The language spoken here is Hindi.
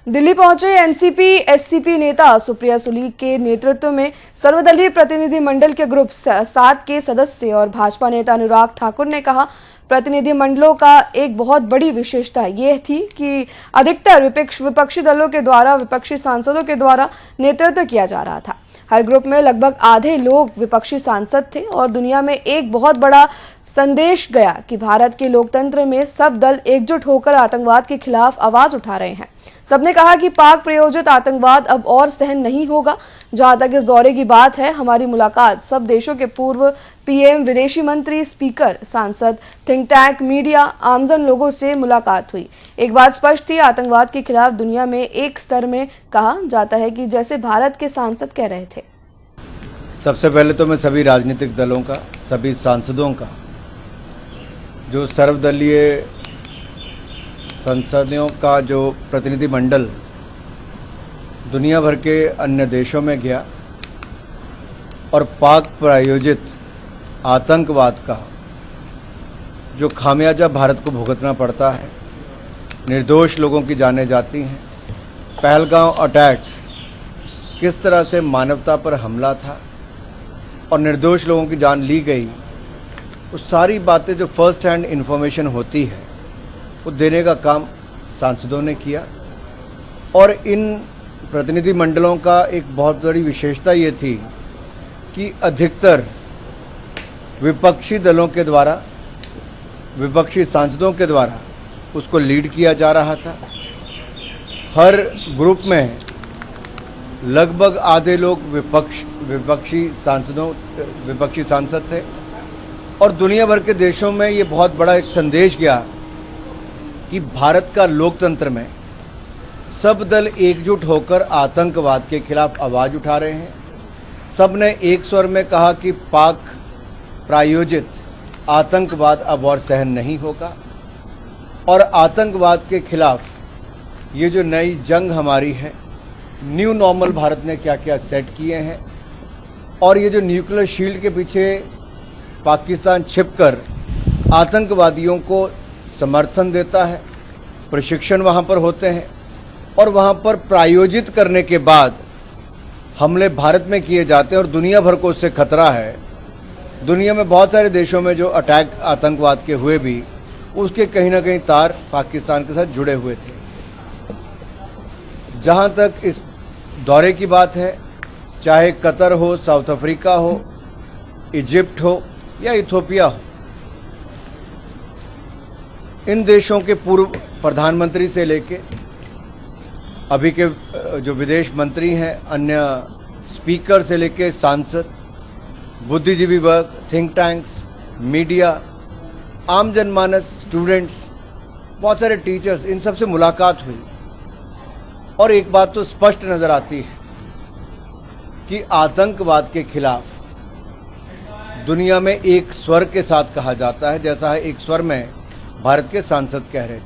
दिल्ली पहुंचे एनसीपी एससीपी नेता सुप्रिया सुले के नेतृत्व में सर्वदलीय प्रतिनिधिमंडल के ग्रुप 7 के सदस्य और भाजपा नेता अनुराग ठाकुर ने कहा, प्रतिनिधिमंडलों का एक बहुत बड़ी विशेषता यह थी कि अधिकतर विपक्षी दलों के द्वारा विपक्षी सांसदों के द्वारा नेतृत्व किया जा रहा था। हर ग्रुप में लगभग आधे लोग विपक्षी सांसद थे और दुनिया में एक बहुत बड़ा संदेश गया कि भारत के लोकतंत्र में सब दल एकजुट होकर आतंकवाद के खिलाफ आवाज उठा रहे हैं। सबने कहा कि पाक प्रायोजित आतंकवाद अब और सहन नहीं होगा। जहां तक इस दौरे की बात है, हमारी मुलाकात सब देशों के पूर्व पीएम, विदेशी मंत्री, स्पीकर, सांसद, थिंक टैंक, मीडिया, आमजन लोगों से मुलाकात हुई। एक बात स्पष्ट थी, आतंकवाद के खिलाफ दुनिया में एक स्तर में कहा जाता है कि जैसे भारत के सांसद कह रहे थे। सबसे पहले तो मैं सभी राजनीतिक दलों का, सभी सांसदों का, जो सर्वदलीय संसदों का जो प्रतिनिधिमंडल दुनिया भर के अन्य देशों में गया और पाक प्रायोजित आतंकवाद का जो खामियाजा भारत को भुगतना पड़ता है, निर्दोष लोगों की जानें जाती हैं, पहलगांव अटैक किस तरह से मानवता पर हमला था और निर्दोष लोगों की जान ली गई, वो सारी बातें जो फर्स्ट हैंड इन्फॉर्मेशन होती है वो देने का काम सांसदों ने किया। और इन प्रतिनिधिमंडलों का एक बहुत बड़ी विशेषता ये थी कि अधिकतर विपक्षी दलों के द्वारा, विपक्षी सांसदों के द्वारा उसको लीड किया जा रहा था। हर ग्रुप में लगभग आधे लोग विपक्षी सांसद थे और दुनिया भर के देशों में ये बहुत बड़ा एक संदेश गया कि भारत का लोकतंत्र में सब दल एकजुट होकर आतंकवाद के खिलाफ आवाज उठा रहे हैं। सब ने एक स्वर में कहा कि पाक प्रायोजित आतंकवाद अब और सहन नहीं होगा और आतंकवाद के खिलाफ ये जो नई जंग हमारी है, न्यू नॉर्मल भारत ने क्या क्या सेट किए हैं और ये जो न्यूक्लियर शील्ड के पीछे पाकिस्तान छिपकर आतंकवादियों को समर्थन देता है, प्रशिक्षण वहाँ पर होते हैं और वहाँ पर प्रायोजित करने के बाद हमले भारत में किए जाते हैं और दुनिया भर को उससे खतरा है। दुनिया में बहुत सारे देशों में जो अटैक आतंकवाद के हुए भी उसके कहीं ना कहीं तार पाकिस्तान के साथ जुड़े हुए थे। जहाँ तक इस दौरे की बात है, चाहे कतर हो, साउथ अफ्रीका हो, इजिप्ट हो या इथोपिया हो, इन देशों के पूर्व प्रधानमंत्री से लेके अभी के जो विदेश मंत्री हैं, अन्य स्पीकर से लेके सांसद, बुद्धिजीवी वर्ग, थिंक टैंक्स, मीडिया, आम जनमानस, स्टूडेंट्स, बहुत सारे टीचर्स, इन सब से मुलाकात हुई और एक बात तो स्पष्ट नजर आती है कि आतंकवाद के खिलाफ दुनिया में एक स्वर के साथ कहा जाता है, जैसा है एक स्वर में भारत के सांसद कह रहे थे।